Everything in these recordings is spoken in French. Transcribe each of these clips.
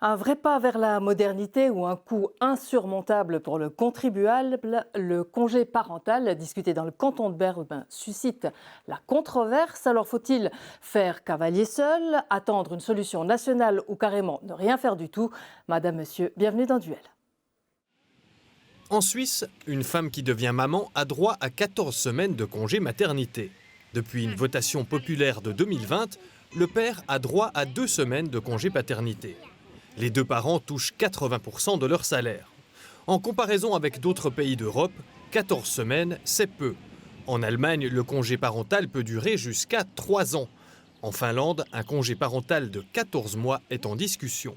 Un vrai pas vers la modernité ou un coût insurmontable pour le contribuable, le congé parental discuté dans le canton de Berne suscite la controverse. Alors faut-il faire cavalier seul, attendre une solution nationale ou carrément ne rien faire du tout? Madame, monsieur, bienvenue dans Duel. En Suisse, une femme qui devient maman a droit à 14 semaines de congé maternité. Depuis une votation populaire de 2020, le père a droit à 2 semaines de congé paternité. Les deux parents touchent 80% de leur salaire. En comparaison avec d'autres pays d'Europe, 14 semaines, c'est peu. En Allemagne, le congé parental peut durer jusqu'à 3 ans. En Finlande, un congé parental de 14 mois est en discussion.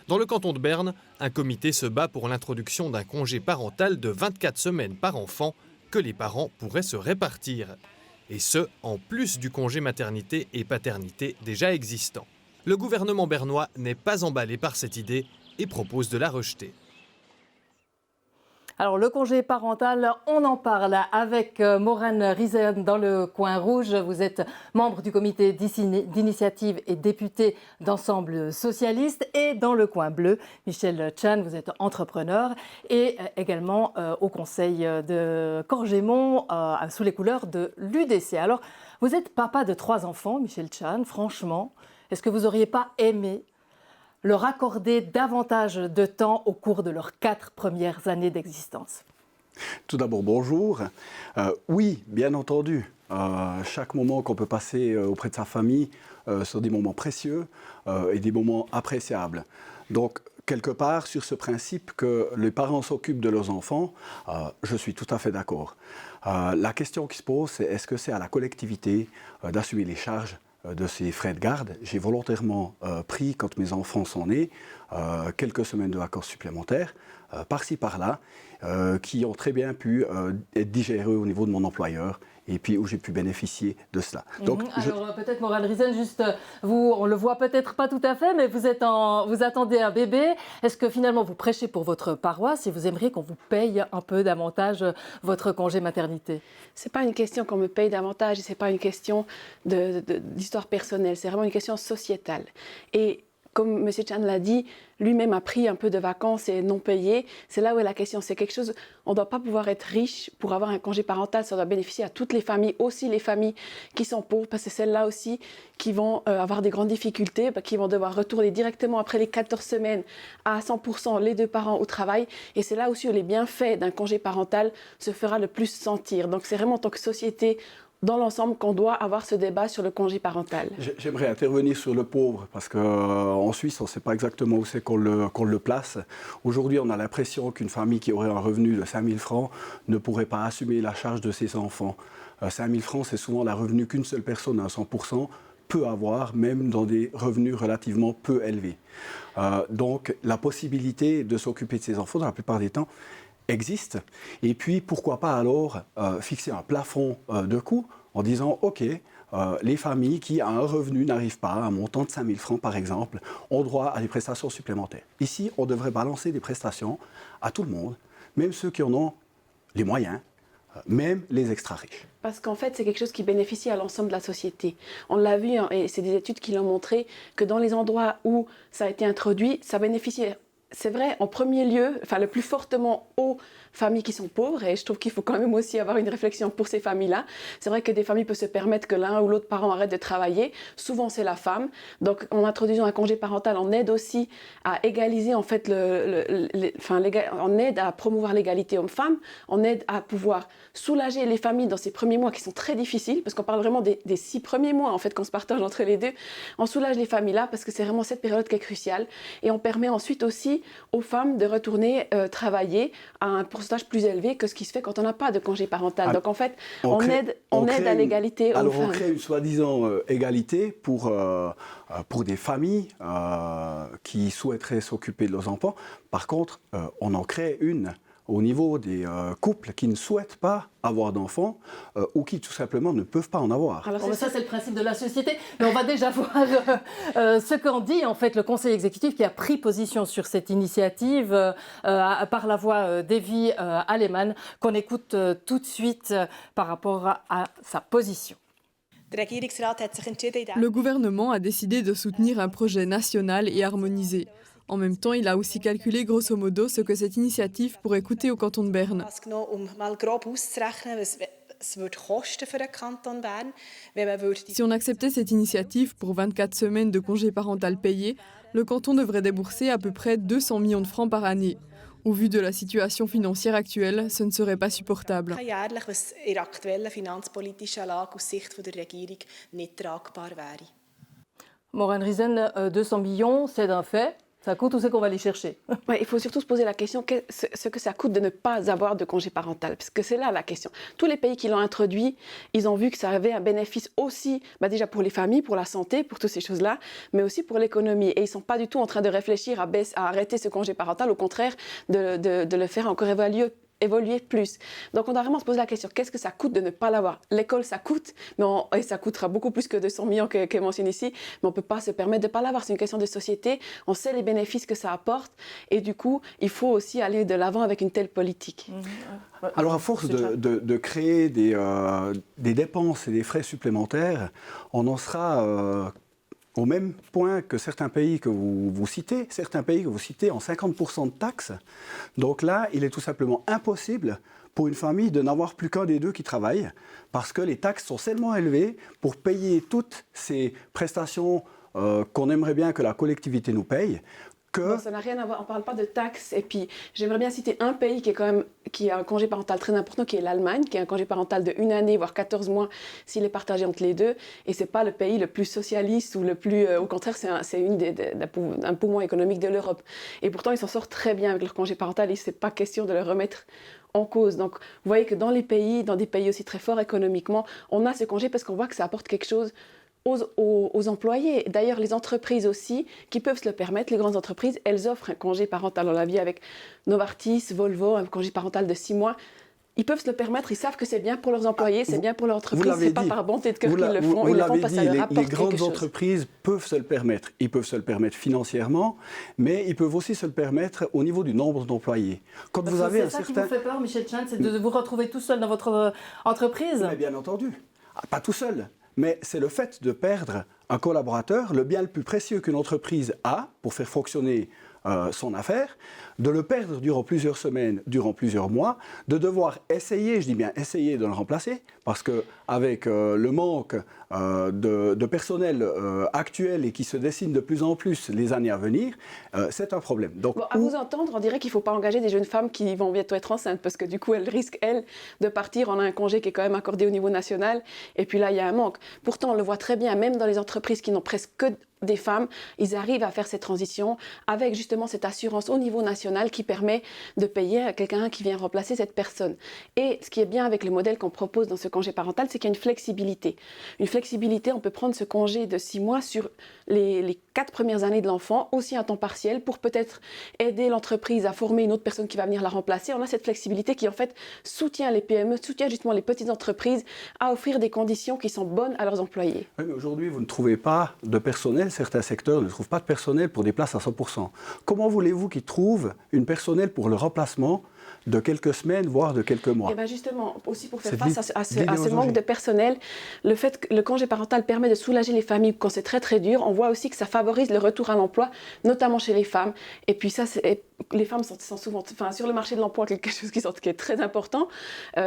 Dans le canton de Berne, un comité se bat pour l'introduction d'un congé parental de 24 semaines par enfant que les parents pourraient se répartir. Et ce, en plus du congé maternité et paternité déjà existant. Le gouvernement bernois n'est pas emballé par cette idée et propose de la rejeter. Alors le congé parental, on en parle avec Maureen Riesen dans le coin rouge. Vous êtes membre du comité d'initiative et député d'Ensemble socialiste. Et dans le coin bleu, Michel Chan, vous êtes entrepreneur et également au conseil de Corgémont sous les couleurs de l'UDC. Alors vous êtes papa de 3 enfants, Michel Chan. Franchement, est-ce que vous n'auriez pas aimé leur accorder davantage de temps au cours de leurs 4 premières années d'existence? Tout d'abord, bonjour. Oui, bien entendu. Chaque moment qu'on peut passer auprès de sa famille sont des moments précieux et des moments appréciables. Donc, quelque part, sur ce principe que les parents s'occupent de leurs enfants, je suis tout à fait d'accord. La question qui se pose, c'est est-ce que c'est à la collectivité d'assumer les charges de ces frais de garde? J'ai volontairement pris, quand mes enfants sont nés, quelques semaines de vacances supplémentaires, par-ci par-là, qui ont très bien pu être digérées au niveau de mon employeur et puis où j'ai pu bénéficier de cela. Donc, alors peut-être Maureen Riesen, juste vous, on le voit peut-être pas tout à fait, mais vous attendez un bébé. Est-ce que finalement vous prêchez pour votre paroisse et vous aimeriez qu'on vous paye un peu davantage votre congé maternité? C'est pas une question qu'on me paye davantage et c'est pas une question d'histoire personnelle, c'est vraiment une question sociétale. Et comme M. Chan l'a dit, lui-même a pris un peu de vacances et non payées. C'est là où est la question. C'est quelque chose, on ne doit pas pouvoir être riche pour avoir un congé parental. Ça doit bénéficier à toutes les familles, aussi les familles qui sont pauvres, parce que c'est celles-là aussi qui vont avoir des grandes difficultés, qui vont devoir retourner directement après les 14 semaines à 100% les deux parents au travail. Et c'est là aussi où les bienfaits d'un congé parental se fera le plus sentir. Donc c'est vraiment en tant que société, dans l'ensemble, qu'on doit avoir ce débat sur le congé parental. J'aimerais intervenir sur le pauvre, parce qu'en Suisse, on ne sait pas exactement où c'est qu'on le place. Aujourd'hui, on a l'impression qu'une famille qui aurait un revenu de 5 000 francs ne pourrait pas assumer la charge de ses enfants. 5 000 francs, c'est souvent le revenu qu'une seule personne à 100% peut avoir, même dans des revenus relativement peu élevés. Donc, la possibilité de s'occuper de ses enfants, dans la plupart des temps, existe. Et puis, pourquoi pas alors fixer un plafond de coûts en disant, OK, les familles qui, à un revenu, n'arrivent pas à un montant de 5 000 francs, par exemple, ont droit à des prestations supplémentaires. Ici, on devrait balancer des prestations à tout le monde, même ceux qui en ont les moyens, même les extra riches. Parce qu'en fait, c'est quelque chose qui bénéficie à l'ensemble de la société. On l'a vu, hein, et c'est des études qui l'ont montré, que dans les endroits où ça a été introduit, ça bénéficie, c'est vrai, en premier lieu, enfin le plus fortement aux familles qui sont pauvres, et je trouve qu'il faut quand même aussi avoir une réflexion pour ces familles-là. C'est vrai que des familles peuvent se permettre que l'un ou l'autre parent arrête de travailler, souvent c'est la femme. Donc en introduisant un congé parental, on aide aussi à égaliser en fait, on aide à promouvoir l'égalité homme-femme, on aide à pouvoir soulager les familles dans ces premiers mois qui sont très difficiles, parce qu'on parle vraiment des 6 premiers mois en fait qu'on se partage entre les deux. On soulage les familles là parce que c'est vraiment cette période qui est cruciale, et on permet ensuite aussi aux femmes de retourner travailler à un pourcentage plus élevé que ce qui se fait quand on n'a pas de congé parental. Donc en fait, on aide à l'égalité homme-femme. Alors on crée une soi-disant égalité pour des familles qui souhaiteraient s'occuper de leurs enfants. Par contre, on en crée une au niveau des couples qui ne souhaitent pas avoir d'enfants ou qui tout simplement ne peuvent pas en avoir. Alors ça, c'est le principe de la société. Mais on va déjà voir ce qu'en dit en fait le Conseil exécutif qui a pris position sur cette initiative par la voix d'Evie Aleman, qu'on écoute tout de suite par rapport à sa position. Le gouvernement a décidé de soutenir un projet national et harmonisé. En même temps, il a aussi calculé grosso modo ce que cette initiative pourrait coûter au canton de Berne. Si on acceptait cette initiative pour 24 semaines de congé parental payé, le canton devrait débourser à peu près 200 millions de francs par année. Au vu de la situation financière actuelle, ce ne serait pas supportable. Maureen Riesen, 200 millions, c'est un fait. Ça coûte ou c'est qu'on va les chercher? Ouais, il faut surtout se poser la question, ce que ça coûte de ne pas avoir de congé parental, parce que c'est là la question. Tous les pays qui l'ont introduit, ils ont vu que ça avait un bénéfice aussi, déjà pour les familles, pour la santé, pour toutes ces choses-là, mais aussi pour l'économie. Et ils ne sont pas du tout en train de réfléchir à arrêter ce congé parental, au contraire, de le faire encore évoluer plus. Donc on doit vraiment se poser la question, qu'est-ce que ça coûte de ne pas l'avoir? L'école, ça coûte, et ça coûtera beaucoup plus que 200 millions qu'est mentionné ici, mais on ne peut pas se permettre de ne pas l'avoir. C'est une question de société, on sait les bénéfices que ça apporte, et du coup, il faut aussi aller de l'avant avec une telle politique. Alors à force de créer des dépenses et des frais supplémentaires, on en sera au même point que certains pays que vous citez en 50% de taxes. Donc là, il est tout simplement impossible pour une famille de n'avoir plus qu'un des deux qui travaille, parce que les taxes sont tellement élevées pour payer toutes ces prestations qu'on aimerait bien que la collectivité nous paye. Non, ça n'a rien à voir, on ne parle pas de taxes. Et puis, j'aimerais bien citer un pays qui a un congé parental très important, qui est l'Allemagne, qui a un congé parental de 1 année, voire 14 mois, s'il est partagé entre les deux. Et ce n'est pas le pays le plus socialiste ou le plus... au contraire, c'est un poumon économique de l'Europe. Et pourtant, ils s'en sortent très bien avec leur congé parental et ce n'est pas question de le remettre en cause. Donc, vous voyez que dans des pays aussi très forts économiquement, on a ce congé parce qu'on voit que ça apporte quelque chose aux employés. D'ailleurs, les entreprises aussi, qui peuvent se le permettre, les grandes entreprises, elles offrent un congé parental. On l'a vu avec Novartis, Volvo, un congé parental de 6 mois. Ils peuvent se le permettre, ils savent que c'est bien pour leurs employés, c'est bien pour leur entreprise, c'est pas par bonté de cœur qu'ils le font, ils le font parce que ça leur apporte quelque chose. Les grandes entreprises peuvent se le permettre. Ils peuvent se le permettre financièrement, mais ils peuvent aussi se le permettre au niveau du nombre d'employés. Quand vous avez un certain... C'est ça qui vous fait peur, Michel Chan, c'est de vous retrouver tout seul dans votre entreprise? Mais bien entendu, pas tout seul. Mais c'est le fait de perdre un collaborateur, le bien le plus précieux qu'une entreprise a pour faire fonctionner son affaire, de le perdre durant plusieurs semaines, durant plusieurs mois, de devoir essayer, je dis bien essayer de le remplacer, parce qu'avec le manque de personnel actuel et qui se dessine de plus en plus les années à venir, c'est un problème. Donc, à vous entendre, on dirait qu'il ne faut pas engager des jeunes femmes qui vont bientôt être enceintes, parce que du coup, elles risquent, elles, de partir. On a un congé qui est quand même accordé au niveau national, et puis là, il y a un manque. Pourtant, on le voit très bien, même dans les entreprises qui n'ont presque que des femmes, ils arrivent à faire cette transition avec justement cette assurance au niveau national qui permet de payer à quelqu'un qui vient remplacer cette personne. Et ce qui est bien avec le modèle qu'on propose dans ce congé parental, c'est qu'il y a une flexibilité. Une flexibilité, on peut prendre ce congé de 6 mois sur les 4 premières années de l'enfant, aussi à temps partiel, pour peut-être aider l'entreprise à former une autre personne qui va venir la remplacer. On a cette flexibilité qui en fait soutient les PME, soutient justement les petites entreprises à offrir des conditions qui sont bonnes à leurs employés. Oui, mais aujourd'hui, vous ne trouvez pas de personnel. Certains secteurs ne trouvent pas de personnel pour des places à 100%. Comment voulez-vous qu'ils trouvent une personnel pour le remplacement de quelques semaines, voire de quelques mois? Et bien justement, aussi pour faire face à ce manque de personnel, le fait que le congé parental permet de soulager les familles quand c'est très très dur, on voit aussi que ça favorise le retour à l'emploi, notamment chez les femmes. Et puis ça, les femmes sont souvent, sur le marché de l'emploi, quelque chose qui est très important,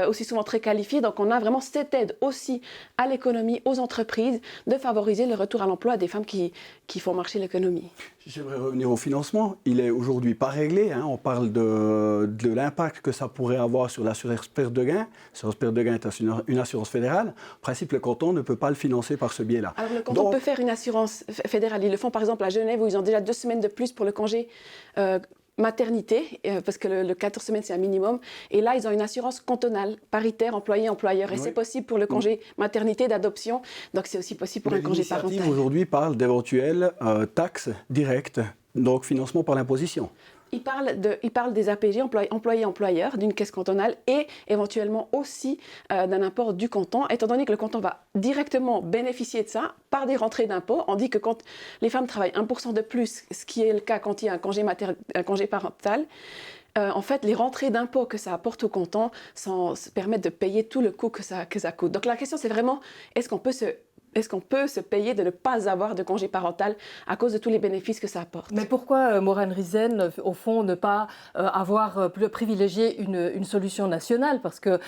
aussi souvent très qualifié. Donc on a vraiment cette aide aussi à l'économie, aux entreprises, de favoriser le retour à l'emploi des femmes qui font marcher l'économie. J'aimerais revenir au financement. Il est aujourd'hui pas réglé. On parle de l'impact que ça pourrait avoir sur l'assurance perte de gain. L'assurance perte de gain est une assurance fédérale. En principe, le canton ne peut pas le financer par ce biais-là. Alors le canton peut faire une assurance fédérale. Ils le font par exemple à Genève où ils ont déjà 2 semaines de plus pour le congé maternité, parce que le 14 semaines c'est un minimum, et là ils ont une assurance cantonale, paritaire, employé-employeur, et oui, c'est possible pour le congé maternité d'adoption, donc c'est aussi possible pour un congé parental. L'initiative aujourd'hui parle d'éventuelles taxes directes, donc financement par l'imposition. Il parle des APG, employé-employeur, d'une caisse cantonale et éventuellement aussi d'un import du canton. Étant donné que le canton va directement bénéficier de ça par des rentrées d'impôts, on dit que quand les femmes travaillent 1% de plus, ce qui est le cas quand il y a un congé parental, en fait, les rentrées d'impôts que ça apporte au canton permettent de payer tout le coût que ça coûte. Donc la question, c'est vraiment, est-ce qu'on peut se est-ce qu'on peut se payer de ne pas avoir de congé parental à cause de tous les bénéfices que ça apporte? Mais pourquoi, Maureen Riesen, au fond, ne pas privilégier une solution nationale? Parce que,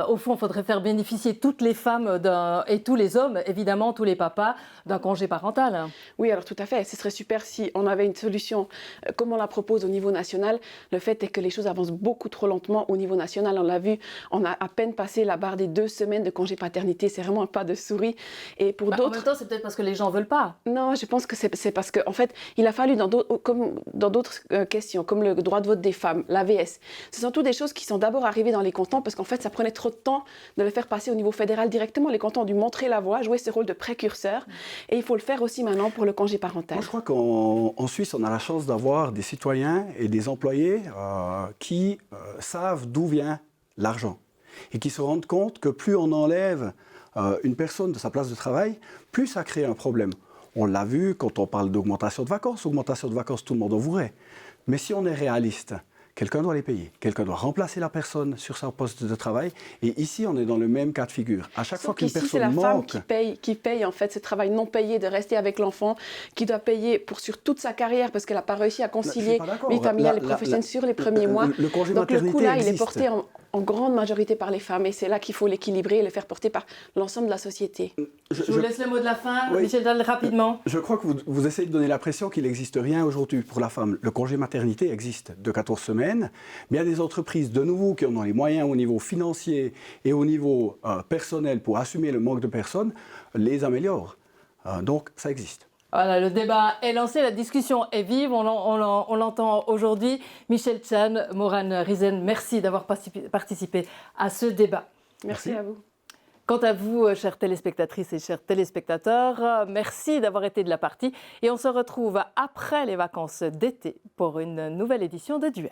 au fond, il faudrait faire bénéficier toutes les femmes et tous les hommes, évidemment, tous les papas, d'un congé parental. Oui, alors tout à fait. Ce serait super si on avait une solution comme on la propose au niveau national. Le fait est que les choses avancent beaucoup trop lentement au niveau national. On l'a vu, on a à peine passé la barre des 2 semaines de congé paternité. C'est vraiment un pas de souris. Et pour En même temps, c'est peut-être parce que les gens ne veulent pas. Non, je pense que c'est parce qu'en fait, il a fallu, comme dans d'autres questions, comme le droit de vote des femmes, l'AVS, ce sont toutes des choses qui sont d'abord arrivées dans les cantons parce qu'en fait, ça prenait trop de temps de le faire passer au niveau fédéral directement. Les cantons ont dû montrer la voie, jouer ce rôle de précurseur. Et il faut le faire aussi maintenant pour le congé parental. Moi, je crois qu'en Suisse, on a la chance d'avoir des citoyens et des employés qui savent d'où vient l'argent et qui se rendent compte que plus on enlève une personne de sa place de travail, plus ça crée un problème. On l'a vu quand on parle d'augmentation de vacances. Augmentation de vacances, tout le monde en voudrait. Mais si on est réaliste, quelqu'un doit les payer. Quelqu'un doit remplacer la personne sur son poste de travail. Et ici, on est dans le même cas de figure. À chaque fois qu'une personne manque... c'est la femme qui paye en fait ce travail non payé de rester avec l'enfant, qui doit payer sur toute sa carrière parce qu'elle n'a pas réussi à concilier vie familiale et professionnelle sur les premiers mois. Le congé Donc maternité le coût là, existe. il est porté en grande majorité par les femmes. Et c'est là qu'il faut l'équilibrer et le faire porter par l'ensemble de la société. Je vous laisse le mot de la fin, Oui. Michel Dalle, rapidement. Je crois que vous essayez de donner l'impression qu'il n'existe rien aujourd'hui pour la femme. Le congé maternité existe de 14 semaines, mais il y a des entreprises, de nouveau, qui en ont les moyens au niveau financier et au niveau personnel pour assumer le manque de personnes, les améliorent. Donc, ça existe. Voilà, le débat est lancé, la discussion est vive, on l'entend aujourd'hui. Michel Chan, Maureen Riesen, merci d'avoir participé à ce débat. Merci à vous. Quant à vous, chères téléspectatrices et chers téléspectateurs, merci d'avoir été de la partie et on se retrouve après les vacances d'été pour une nouvelle édition de Duel.